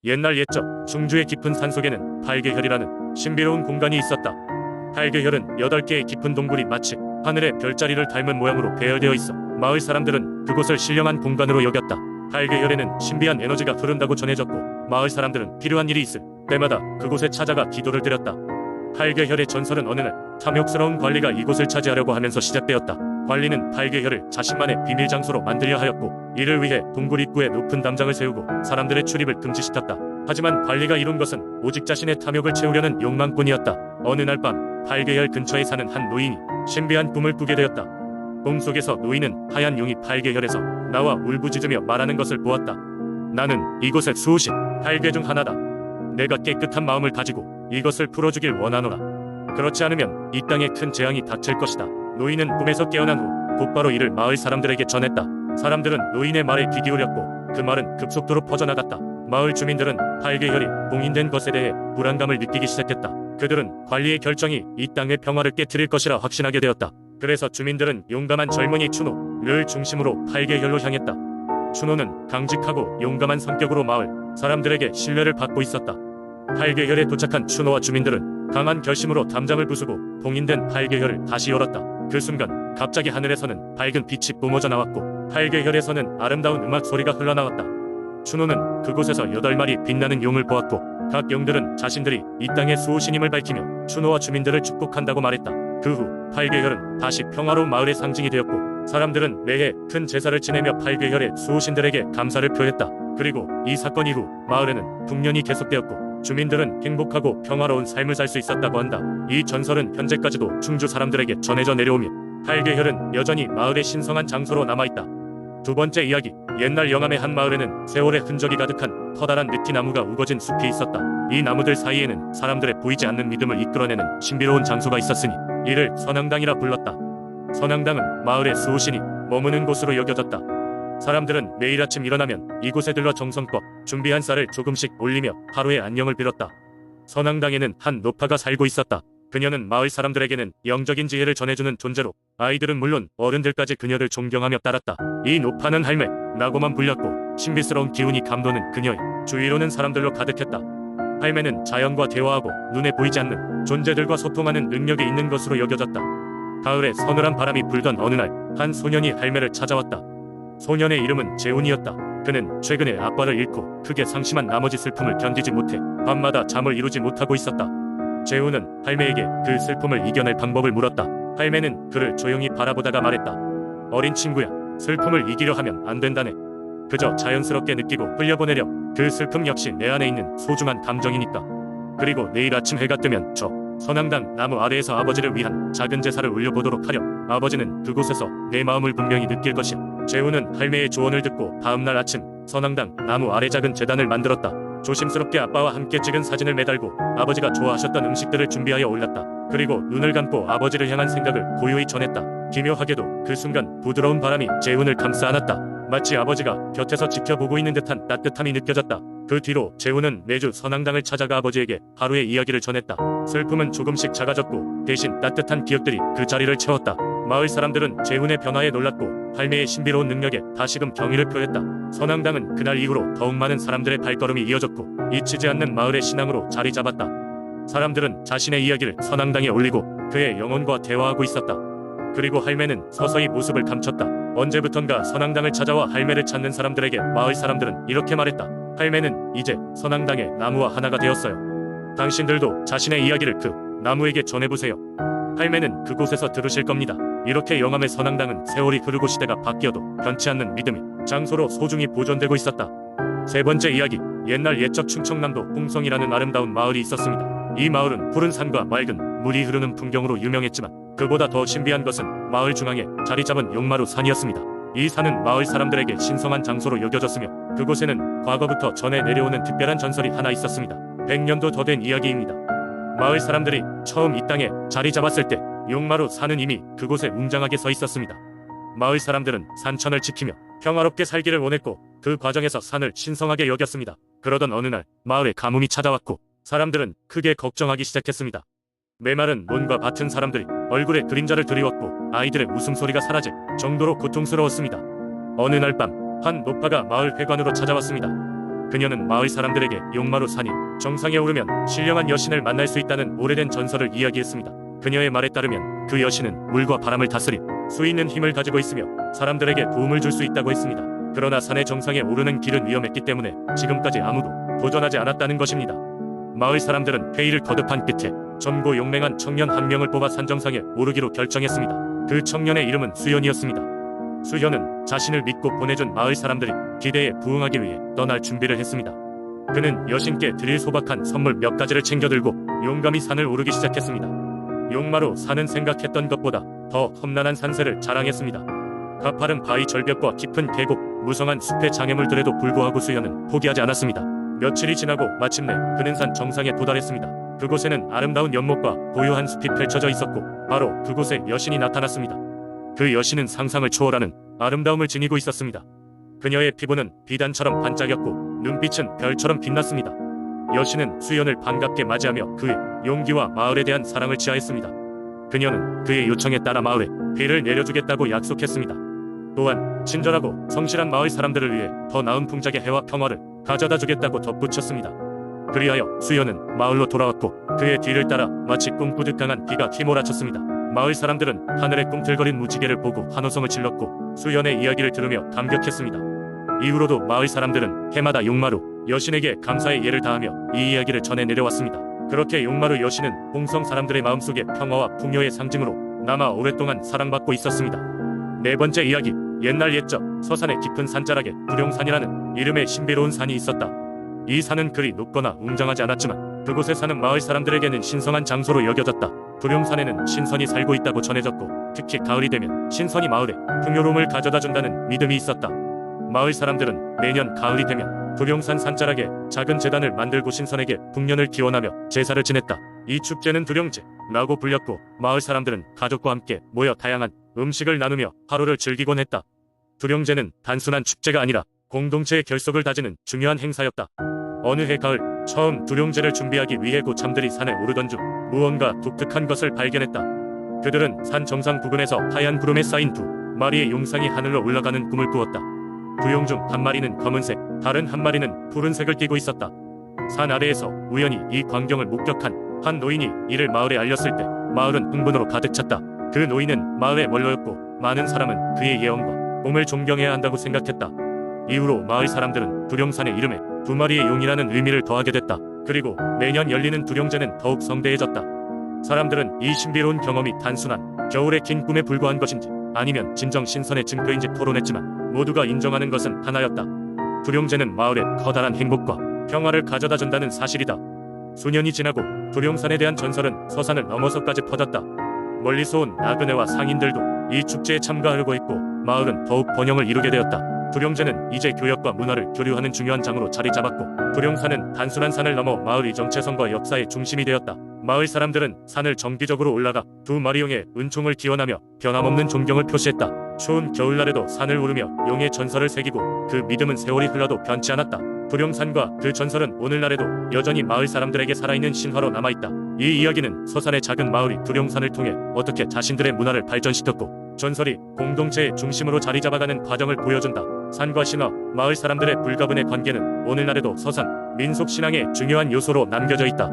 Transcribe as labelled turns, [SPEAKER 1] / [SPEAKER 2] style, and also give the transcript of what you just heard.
[SPEAKER 1] 옛날 옛적 충주의 깊은 산속에는 팔개혈이라는 신비로운 공간이 있었다. 팔개혈은 8개의 깊은 동굴이 마치 하늘의 별자리를 닮은 모양으로 배열되어 있어 마을 사람들은 그곳을 신령한 공간으로 여겼다. 팔개혈에는 신비한 에너지가 흐른다고 전해졌고 마을 사람들은 필요한 일이 있을 때마다 그곳에 찾아가 기도를 드렸다. 팔개혈의 전설은 어느 날 탐욕스러운 관리가 이곳을 차지하려고 하면서 시작되었다. 관리는 팔개혈을 자신만의 비밀 장소로 만들려 하였고 이를 위해 동굴 입구에 높은 담장을 세우고 사람들의 출입을 금지시켰다. 하지만 관리가 이룬 것은 오직 자신의 탐욕을 채우려는 욕망뿐이었다. 어느 날 밤 팔개혈 근처에 사는 한 노인이 신비한 꿈을 꾸게 되었다. 꿈속에서 노인은 하얀 용이 팔개혈에서 나와 울부짖으며 말하는 것을 보았다. 나는 이곳의 수호신 팔개 중 하나다. 내가 깨끗한 마음을 가지고 이것을 풀어주길 원하노라. 그렇지 않으면 이 땅에 큰 재앙이 닥칠 것이다. 노인은 꿈에서 깨어난 후 곧바로 이를 마을 사람들에게 전했다. 사람들은 노인의 말에 귀 기울였고 그 말은 급속도로 퍼져나갔다. 마을 주민들은 팔개혈이 봉인된 것에 대해 불안감을 느끼기 시작했다. 그들은 관리의 결정이 이 땅의 평화를 깨트릴 것이라 확신하게 되었다. 그래서 주민들은 용감한 젊은이 춘호를 중심으로 팔개혈로 향했다. 춘호는 강직하고 용감한 성격으로 마을 사람들에게 신뢰를 받고 있었다. 팔개혈에 도착한 춘호와 주민들은 강한 결심으로 담장을 부수고 봉인된 팔개혈을 다시 열었다. 그 순간 갑자기 하늘에서는 밝은 빛이 뿜어져 나왔고 팔개혈에서는 아름다운 음악 소리가 흘러나왔다. 춘호는 그곳에서 8마리 빛나는 용을 보았고 각 용들은 자신들이 이 땅의 수호신임을 밝히며 춘호와 주민들을 축복한다고 말했다. 그 후 팔개혈은 다시 평화로운 마을의 상징이 되었고 사람들은 매해 큰 제사를 지내며 팔개혈의 수호신들에게 감사를 표했다. 그리고 이 사건 이후 마을에는 풍년이 계속되었고 주민들은 행복하고 평화로운 삶을 살 수 있었다고 한다. 이 전설은 현재까지도 충주 사람들에게 전해져 내려오며 팔개혈은 여전히 마을의 신성한 장소로 남아있다. 두 번째 이야기. 옛날 영암의 한 마을에는 세월의 흔적이 가득한 커다란 느티나무가 우거진 숲이 있었다. 이 나무들 사이에는 사람들의 보이지 않는 믿음을 이끌어내는 신비로운 장소가 있었으니 이를 선앙당이라 불렀다. 선앙당은 마을의 수호신이 머무는 곳으로 여겨졌다. 사람들은 매일 아침 일어나면 이곳에 들러 정성껏 준비한 쌀을 조금씩 올리며 하루의 안녕을 빌었다. 선앙당에는 한 노파가 살고 있었다. 그녀는 마을 사람들에게는 영적인 지혜를 전해주는 존재로 아이들은 물론 어른들까지 그녀를 존경하며 따랐다. 이 노파는 할매라고만 불렸고 신비스러운 기운이 감도는 그녀의 주위로는 사람들로 가득했다. 할매는 자연과 대화하고 눈에 보이지 않는 존재들과 소통하는 능력이 있는 것으로 여겨졌다. 가을에 서늘한 바람이 불던 어느 날 한 소년이 할매를 찾아왔다. 소년의 이름은 재훈이었다. 그는 최근에 아빠를 잃고 크게 상심한 나머지 슬픔을 견디지 못해 밤마다 잠을 이루지 못하고 있었다. 재훈은 할매에게 그 슬픔을 이겨낼 방법을 물었다. 할매는 그를 조용히 바라보다가 말했다. 어린 친구야, 슬픔을 이기려 하면 안 된다네. 그저 자연스럽게 느끼고 흘려보내렴. 그 슬픔 역시 내 안에 있는 소중한 감정이니까. 그리고 내일 아침 해가 뜨면 저 선앙당 나무 아래에서 아버지를 위한 작은 제사를 올려보도록 하렴. 아버지는 그곳에서 내 마음을 분명히 느낄 것이야. 재훈은 할매의 조언을 듣고 다음날 아침 선앙당 나무 아래 작은 제단을 만들었다. 조심스럽게 아빠와 함께 찍은 사진을 매달고 아버지가 좋아하셨던 음식들을 준비하여 올렸다. 그리고 눈을 감고 아버지를 향한 생각을 고요히 전했다. 기묘하게도 그 순간 부드러운 바람이 재훈을 감싸 안았다. 마치 아버지가 곁에서 지켜보고 있는 듯한 따뜻함이 느껴졌다. 그 뒤로 재훈은 매주 선앙당을 찾아가 아버지에게 하루의 이야기를 전했다. 슬픔은 조금씩 작아졌고 대신 따뜻한 기억들이 그 자리를 채웠다. 마을 사람들은 재훈의 변화에 놀랐고 할매의 신비로운 능력에 다시금 경의를 표했다. 선앙당은 그날 이후로 더욱 많은 사람들의 발걸음이 이어졌고 잊히지 않는 마을의 신앙으로 자리 잡았다. 사람들은 자신의 이야기를 선앙당에 올리고 그의 영혼과 대화하고 있었다. 그리고 할매는 서서히 모습을 감췄다. 언제부턴가 선앙당을 찾아와 할매를 찾는 사람들에게 마을 사람들은 이렇게 말했다. 할매는 이제 선앙당의 나무와 하나가 되었어요. 당신들도 자신의 이야기를 그 나무에게 전해보세요. 할매는 그곳에서 들으실 겁니다. 이렇게 영암의 선앙당은 세월이 흐르고 시대가 바뀌어도 변치 않는 믿음의 장소로 소중히 보존되고 있었다. 세 번째 이야기. 옛날 옛적 충청남도 홍성이라는 아름다운 마을이 있었습니다. 이 마을은 푸른 산과 맑은 물이 흐르는 풍경으로 유명했지만 그보다 더 신비한 것은 마을 중앙에 자리 잡은 용마루 산이었습니다. 이 산은 마을 사람들에게 신성한 장소로 여겨졌으며 그곳에는 과거부터 전해 내려오는 특별한 전설이 하나 있었습니다. 100년도 더 된 이야기입니다. 마을 사람들이 처음 이 땅에 자리 잡았을 때 용마루 산은 이미 그곳에 웅장하게 서 있었습니다. 마을 사람들은 산천을 지키며 평화롭게 살기를 원했고 그 과정에서 산을 신성하게 여겼습니다. 그러던 어느 날 마을에 가뭄이 찾아왔고 사람들은 크게 걱정하기 시작했습니다. 메마른 논과 밭은 사람들이 얼굴에 그림자를 드리웠고 아이들의 웃음소리가 사라질 정도로 고통스러웠습니다. 어느 날 밤 한 노파가 마을 회관으로 찾아왔습니다. 그녀는 마을 사람들에게 용마루 산이 정상에 오르면 신령한 여신을 만날 수 있다는 오래된 전설을 이야기했습니다. 그녀의 말에 따르면 그 여신은 물과 바람을 다스릴 수 있는 힘을 가지고 있으며 사람들에게 도움을 줄 수 있다고 했습니다. 그러나 산의 정상에 오르는 길은 위험했기 때문에 지금까지 아무도 도전하지 않았다는 것입니다. 마을 사람들은 회의를 거듭한 끝에 젊고 용맹한 청년 한 명을 뽑아 산 정상에 오르기로 결정했습니다. 그 청년의 이름은 수현이었습니다. 수현은 자신을 믿고 보내준 마을 사람들이 기대에 부응하기 위해 떠날 준비를 했습니다. 그는 여신께 드릴 소박한 선물 몇 가지를 챙겨들고 용감히 산을 오르기 시작했습니다. 용마루 산은 생각했던 것보다 더 험난한 산세를 자랑했습니다. 가파른 바위 절벽과 깊은 계곡, 무성한 숲의 장애물들에도 불구하고 수현은 포기하지 않았습니다. 며칠이 지나고 마침내 그는 산 정상에 도달했습니다. 그곳에는 아름다운 연못과 고요한 숲이 펼쳐져 있었고 바로 그곳에 여신이 나타났습니다. 그 여신은 상상을 초월하는 아름다움을 지니고 있었습니다. 그녀의 피부는 비단처럼 반짝였고 눈빛은 별처럼 빛났습니다. 여신은 수연을 반갑게 맞이하며 그의 용기와 마을에 대한 사랑을 지하했습니다. 그녀는 그의 요청에 따라 마을에 비를 내려주겠다고 약속했습니다. 또한 친절하고 성실한 마을 사람들을 위해 더 나은 풍작의 해와 평화를 가져다 주겠다고 덧붙였습니다. 그리하여 수연은 마을로 돌아왔고 그의 뒤를 따라 마치 꿈꾸듯 강한 비가 휘몰아쳤습니다. 마을 사람들은 하늘에 꿈틀거린 무지개를 보고 환호성을 질렀고 수연의 이야기를 들으며 감격했습니다. 이후로도 마을 사람들은 해마다 용마루 여신에게 감사의 예를 다하며 이 이야기를 전해 내려왔습니다. 그렇게 용마루 여신은 홍성 사람들의 마음속에 평화와 풍요의 상징으로 남아 오랫동안 사랑받고 있었습니다. 네 번째 이야기. 옛날 옛적 서산의 깊은 산자락에 두룡산이라는 이름의 신비로운 산이 있었다. 이 산은 그리 높거나 웅장하지 않았지만 그곳에 사는 마을 사람들에게는 신성한 장소로 여겨졌다. 두룡산에는 신선이 살고 있다고 전해졌고 특히 가을이 되면 신선이 마을에 풍요로움을 가져다 준다는 믿음이 있었다. 마을 사람들은 매년 가을이 되면 두룡산 산자락에 작은 제단을 만들고 신선에게 풍년을 기원하며 제사를 지냈다. 이 축제는 두룡제라고 불렸고 마을 사람들은 가족과 함께 모여 다양한 음식을 나누며 하루를 즐기곤 했다. 두룡제는 단순한 축제가 아니라 공동체의 결속을 다지는 중요한 행사였다. 어느 해 가을 처음 두룡제를 준비하기 위해 고참들이 산에 오르던 중 무언가 독특한 것을 발견했다. 그들은 산 정상 부근에서 하얀 구름에 쌓인 두 마리의 용상이 하늘로 올라가는 꿈을 꾸었다. 두 용 중 한 마리는 검은색, 다른 한 마리는 푸른색을 띠고 있었다. 산 아래에서 우연히 이 광경을 목격한 한 노인이 이를 마을에 알렸을 때 마을은 흥분으로 가득 찼다. 그 노인은 마을의 원로였고 많은 사람은 그의 예언과 꿈을 존경해야 한다고 생각했다. 이후로 마을 사람들은 두룡산의 이름에 두 마리의 용이라는 의미를 더하게 됐다. 그리고 매년 열리는 두룡제는 더욱 성대해졌다. 사람들은 이 신비로운 경험이 단순한 겨울의 긴 꿈에 불과한 것인지 아니면 진정 신선의 증거인지 토론했지만 모두가 인정하는 것은 하나였다. 두룡제는 마을에 커다란 행복과 평화를 가져다 준다는 사실이다. 수년이 지나고 두룡산에 대한 전설은 서산을 넘어서까지 퍼졌다. 멀리서 온 나그네와 상인들도 이 축제에 참가하려고 했고 마을은 더욱 번영을 이루게 되었다. 두룡제는 이제 교역과 문화를 교류하는 중요한 장으로 자리 잡았고 두룡산은 단순한 산을 넘어 마을의 정체성과 역사의 중심이 되었다. 마을 사람들은 산을 정기적으로 올라가 두 마리 용의 은총을 기원하며 변함없는 존경을 표시했다. 추운 겨울날에도 산을 오르며 용의 전설을 새기고 그 믿음은 세월이 흘러도 변치 않았다. 두룡산과 그 전설은 오늘날에도 여전히 마을 사람들에게 살아있는 신화로 남아있다. 이 이야기는 서산의 작은 마을이 두룡산을 통해 어떻게 자신들의 문화를 발전시켰고 전설이 공동체의 중심으로 자리 잡아가는 과정을 보여준다. 산과 신화, 마을 사람들의 불가분의 관계는 오늘날에도 서산 민속신앙의 중요한 요소로 남겨져 있다.